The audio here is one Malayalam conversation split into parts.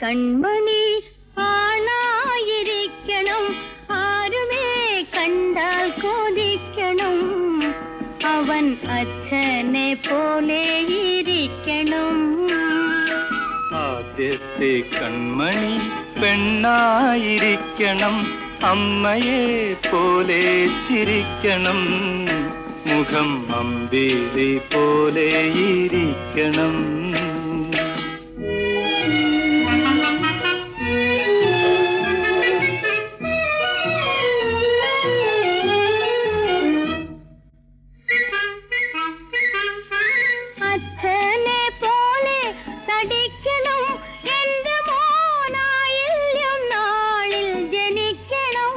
കൺമണി ആണായിരിക്കണം, ആരുമേ കണ്ടാൽ കൊതിക്കണം, അവൻ അച്ഛനെ പോലെ ഇരിക്കണം. ആദ്യത്തെ കൺമണി പെണ്ണായിരിക്കണം, അമ്മയെ പോലെ ചിരിക്കണം, മുഖം അമ്പിളി പോലെ ഇരിക്കണം. അച്ഛനെ പോലെ തടിക്കണം, എന്റെ മോനായില്യം നാളിൽ ജനിക്കണം.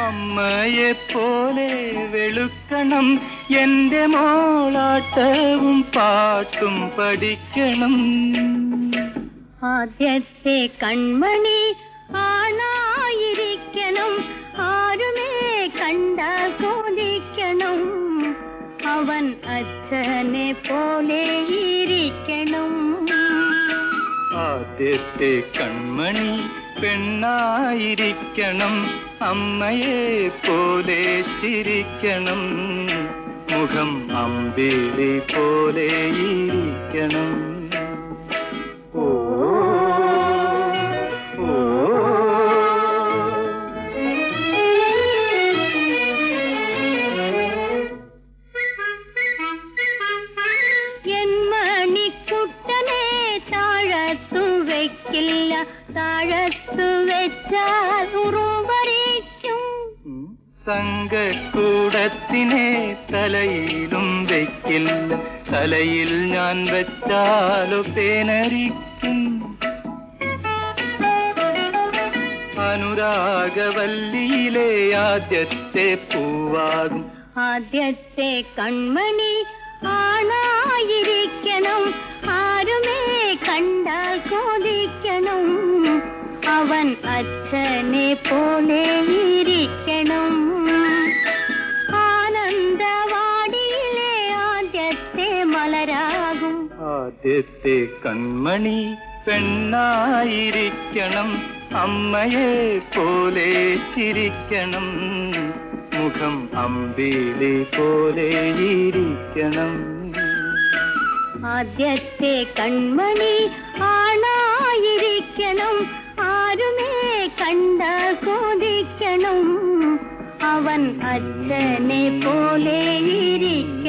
അമ്മയെ പോലെ വെളുക്കണം, എന്റെ മോളാട്ടവും പാട്ടും പഠിക്കണം. ആദ്യത്തെ കൺമണി ആണായിരിക്കണം, ആരുമേ കണ്ടാൽ കൊതിക്കണം, അവൻ അച്ഛനെ പോലെ ഇരിക്കണം. ആദ്യത്തെ കൺമണി പെണ്ണായിരിക്കണം, അമ്മയെ പോലെ ചിരിക്കണം, മുഖം അമ്പിളി പോലെ ഇരിക്കണം. ഓ ഓ എൻ മണിക്കുട്ടനെ താഴത്തു വെക്കില്ല, താഴത്തു വെച്ചാൽ ഉറുമ്പരിക്കും. സംഘക്കൂടത്തിനെ തലയിലും വെക്കില്ല, തലയിൽ ഞാൻ വെച്ചാലോ പേനരിക്കും. അനുരാഗവല്ലിയിലെ ആദ്യത്തെ പൂവാകും. ആദ്യത്തെ കൺമണി ആണായിരിക്കണം, ആരുമേ കണ്ടാൽ കൊതിക്കണം, അവൻ അച്ഛനെ പോലെ ഇരിക്കണം. ആനന്ദവാടിയിലെ ആദ്യത്തെ മലരാകും. ആദ്യത്തെ കൺമണി പെണ്ണായിരിക്കണം, അമ്മയെ പോലെ ചിരിക്കണം, മുഖം അമ്പിളി പോലെ ഇരിക്കണം. ആദ്യത്തെ കൺമണി ആണായിരിക്കണം, ആരുമേ കണ്ടാൽ കൊതിക്കണം, അവൻ അച്ഛനെ പോലെ ഇരിക്കണം.